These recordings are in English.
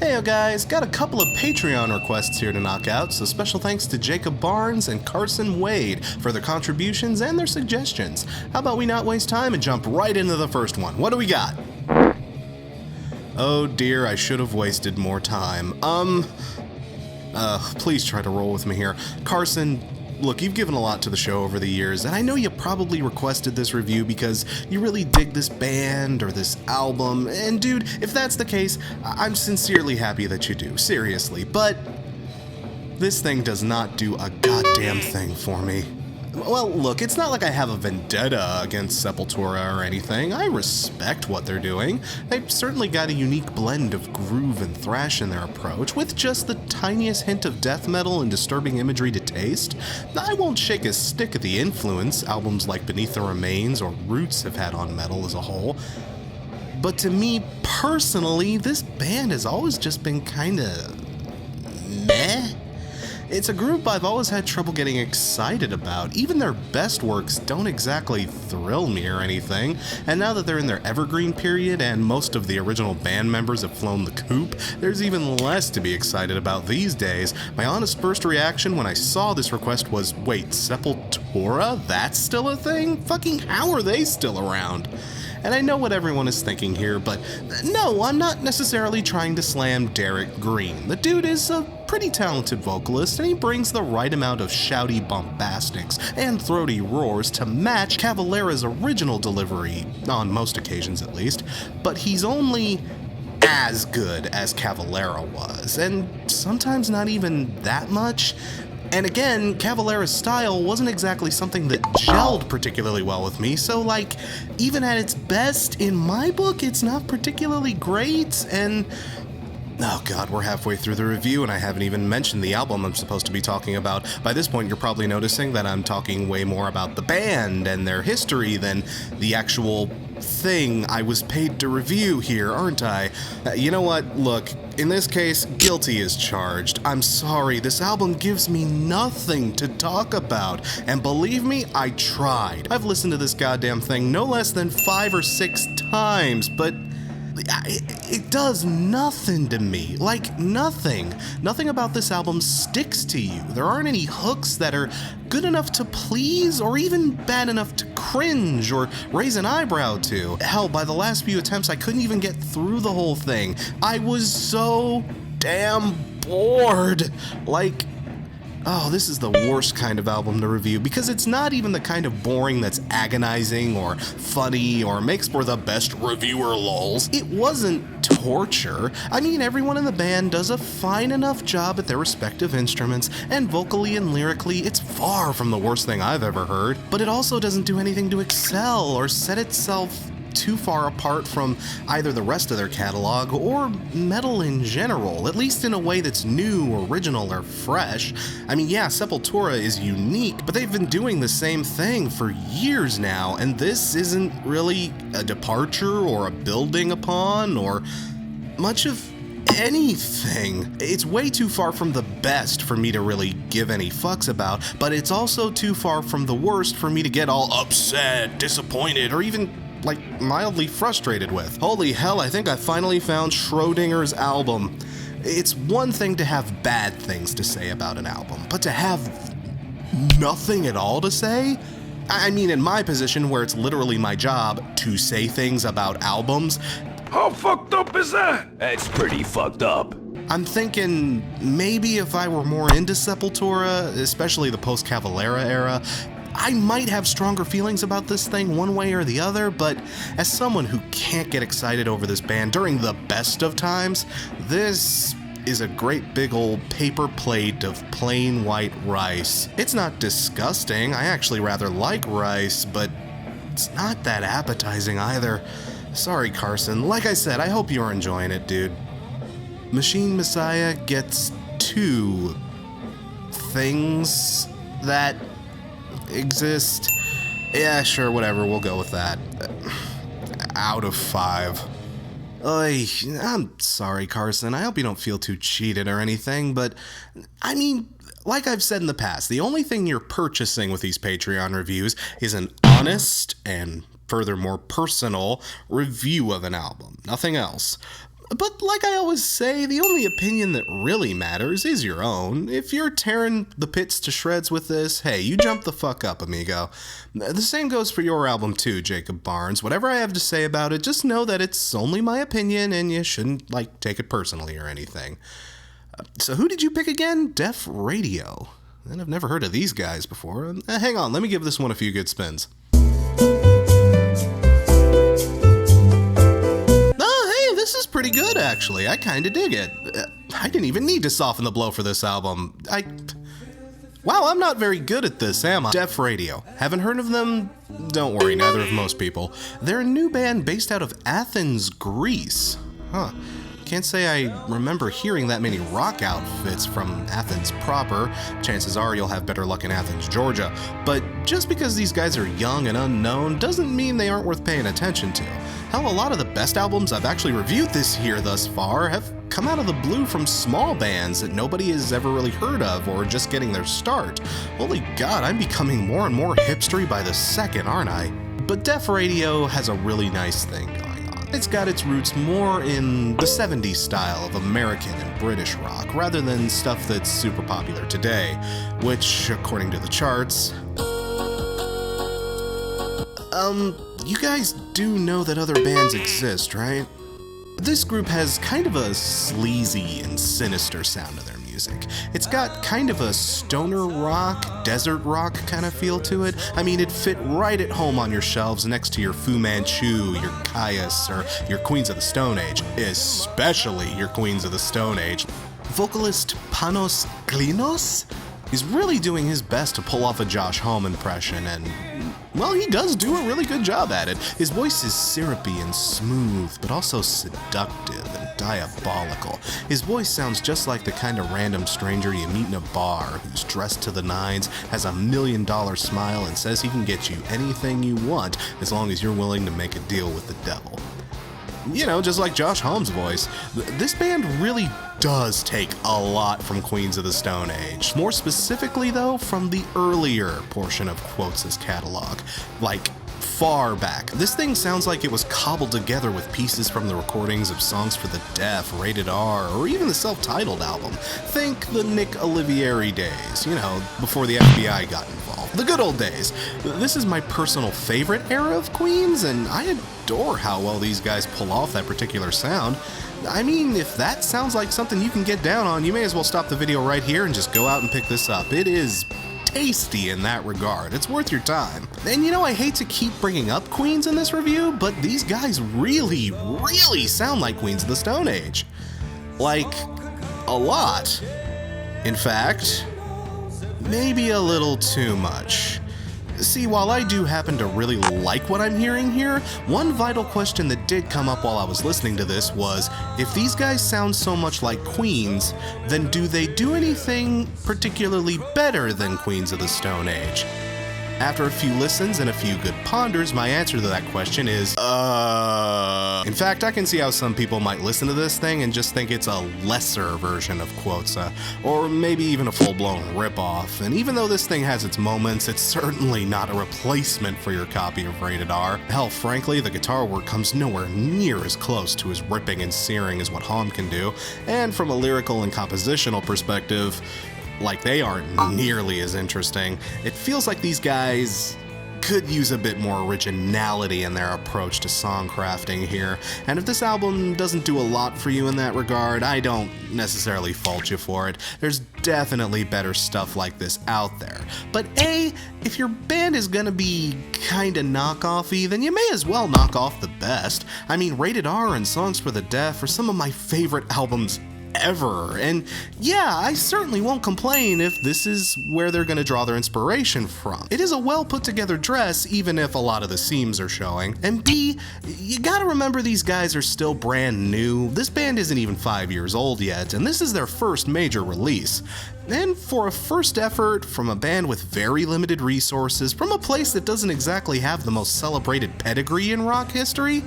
Hey guys, got a couple of Patreon requests here to knock out, so special thanks to Jacob Barnes and Carson Wade for their contributions and their suggestions. How about we not waste time and jump right into the first one? What do we got? Oh dear, I should have wasted more time. Please try to roll with me here. Carson, look, you've given a lot to the show over the years, and I know you probably requested this review because you really dig this band or this album, and dude, if that's the case, I'm sincerely happy that you do, seriously, but this thing does not do a goddamn thing for me. Well, look, it's not like I have a vendetta against Sepultura or anything. I respect what they're doing. They've certainly got a unique blend of groove and thrash in their approach, with just the tiniest hint of death metal and disturbing imagery to taste. I won't shake a stick at the influence albums like Beneath the Remains or Roots have had on metal as a whole. But to me, personally, this band has always just been kinda meh. It's a group I've always had trouble getting excited about. Even their best works don't exactly thrill me or anything, and now that they're in their evergreen period and most of the original band members have flown the coop, there's even less to be excited about these days. My honest first reaction when I saw this request was, wait, Sepultura? That's still a thing? Fucking how are they still around? And I know what everyone is thinking here, but no, I'm not necessarily trying to slam Derek Green. The dude is a pretty talented vocalist, and he brings the right amount of shouty bombastics and throaty roars to match Cavalera's original delivery, on most occasions at least, but he's only as good as Cavalera was, and sometimes not even that much. And again, Cavalera's style wasn't exactly something that gelled particularly well with me, so like, even at its best, in my book, it's not particularly great, and oh god, we're halfway through the review and I haven't even mentioned the album I'm supposed to be talking about. By this point, you're probably noticing that I'm talking way more about the band and their history than the actual thing I was paid to review here, aren't I? You know what? Look, in this case, guilty is charged. I'm sorry, this album gives me nothing to talk about. And believe me, I tried. I've listened to this goddamn thing no less than 5 or 6 times, but it does nothing to me. Like, nothing. Nothing about this album sticks to you. There aren't any hooks that are good enough to please or even bad enough to cringe or raise an eyebrow to. Hell, by the last few attempts, I couldn't even get through the whole thing. I was so damn bored. Like, oh, this is the worst kind of album to review because it's not even the kind of boring that's agonizing or funny or makes for the best reviewer lols. It wasn't torture. I mean, everyone in the band does a fine enough job at their respective instruments, and vocally and lyrically, it's far from the worst thing I've ever heard, but it also doesn't do anything to excel or set itself too far apart from either the rest of their catalog or metal in general, at least in a way that's new, original, or fresh. I mean, yeah, Sepultura is unique, but they've been doing the same thing for years now, and this isn't really a departure or a building upon or much of anything. It's way too far from the best for me to really give any fucks about, but it's also too far from the worst for me to get all upset, disappointed, or even like mildly frustrated with. Holy hell, I think I finally found Schrodinger's album. It's one thing to have bad things to say about an album, but to have nothing at all to say? I mean, in my position where it's literally my job to say things about albums. How fucked up is that? That's pretty fucked up. I'm thinking maybe if I were more into Sepultura, especially the post-Cavalera era, I might have stronger feelings about this thing one way or the other, but as someone who can't get excited over this band during the best of times, this is a great big old paper plate of plain white rice. It's not disgusting, I actually rather like rice, but it's not that appetizing either. Sorry, Carson. Like I said, I hope you're enjoying it, dude. Machine Messiah gets 2 things that exist. Yeah, sure, whatever, we'll go with that. Out of 5. Oy, I'm sorry, Carson. I hope you don't feel too cheated or anything, but I mean, like I've said in the past, the only thing you're purchasing with these Patreon reviews is an honest and furthermore personal review of an album. Nothing else. But like I always say, the only opinion that really matters is your own. If you're tearing the pits to shreds with this, hey, you jump the fuck up, amigo. The same goes for your album too, Jacob Barnes. Whatever I have to say about it, just know that it's only my opinion and you shouldn't, take it personally or anything. So who did you pick again? Def Radio. And I've never heard of these guys before. Hang on, let me give this one a few good spins. This is pretty good, actually. I kinda dig it. I didn't even need to soften the blow for this album. Wow, I'm not very good at this, am I? Def Radio. Haven't heard of them? Don't worry, neither have most people. They're a new band based out of Athens, Greece. Huh. Can't say I remember hearing that many rock outfits from Athens proper. Chances are you'll have better luck in Athens, Georgia. But just because these guys are young and unknown doesn't mean they aren't worth paying attention to. Hell, a lot of the best albums I've actually reviewed this year thus far have come out of the blue from small bands that nobody has ever really heard of or just getting their start. Holy God, I'm becoming more and more hipstery by the second, aren't I? But Def Radio has a really nice thing going on. It's got its roots more in the 70s style of American and British rock, rather than stuff that's super popular today, which, according to the charts... you guys do know that other bands exist, right? This group has kind of a sleazy and sinister sound to their music. It's got kind of a stoner rock, desert rock kind of feel to it. I mean, it'd fit right at home on your shelves next to your Fu Manchu, your Caius, or your Queens of the Stone Age. Especially your Queens of the Stone Age. Vocalist Panos Klinos is really doing his best to pull off a Josh Homme impression, and well, he does do a really good job at it. His voice is syrupy and smooth, but also seductive and diabolical. His voice sounds just like the kind of random stranger you meet in a bar who's dressed to the nines, has $1 million smile, and says he can get you anything you want as long as you're willing to make a deal with the devil. You know, just like Josh Homme's voice. This band really does take a lot from Queens of the Stone Age. More specifically, though, from the earlier portion of Quotes' catalog. Like, far back. This thing sounds like it was cobbled together with pieces from the recordings of Songs for the Deaf, Rated R, or even the self-titled album. Think the Nick Olivieri days, you know, before the FBI got involved. The good old days. This is my personal favorite era of Queens, and I adore how well these guys pull off that particular sound. I mean, if that sounds like something you can get down on, you may as well stop the video right here and just go out and pick this up. It is tasty in that regard. It's worth your time. And you know, I hate to keep bringing up Queens in this review, but these guys really, really sound like Queens of the Stone Age. Like, a lot. In fact, maybe a little too much. See, while I do happen to really like what I'm hearing here, one vital question that did come up while I was listening to this was, if these guys sound so much like Queens, then do they do anything particularly better than Queens of the Stone Age? After a few listens and a few good ponders, my answer to that question is, In fact, I can see how some people might listen to this thing and just think it's a lesser version of Quotes, or maybe even a full-blown ripoff. And even though this thing has its moments, it's certainly not a replacement for your copy of Rated R. Hell, frankly, the guitar work comes nowhere near as close to as ripping and searing as what Homme can do. And from a lyrical and compositional perspective, like they aren't nearly as interesting. It feels like these guys could use a bit more originality in their approach to song crafting here, and if this album doesn't do a lot for you in that regard, I don't necessarily fault you for it. There's definitely better stuff like this out there. But if your band is gonna be kinda knockoffy, then you may as well knock off the best. I mean, Rated R and Songs for the Deaf are some of my favorite albums ever, and yeah, I certainly won't complain if this is where they're gonna draw their inspiration from. It is a well put together dress, even if a lot of the seams are showing. And B, you gotta remember these guys are still brand new. This band isn't even 5 years old yet, and this is their first major release. And for a first effort from a band with very limited resources, from a place that doesn't exactly have the most celebrated pedigree in rock history,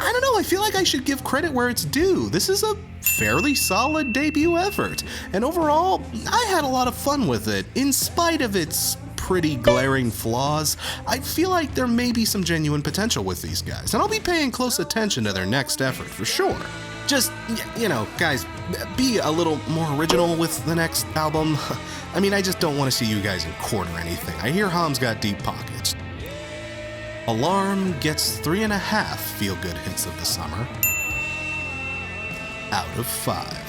I don't know, I feel like I should give credit where it's due. This is a fairly solid debut effort, and overall, I had a lot of fun with it. In spite of its pretty glaring flaws, I feel like there may be some genuine potential with these guys, and I'll be paying close attention to their next effort for sure. Just, you know, guys, be a little more original with the next album. I mean, I just don't want to see you guys in court or anything. I hear Ham's got deep pockets. Alarm gets 3.5 feel-good hits of the summer out of 5.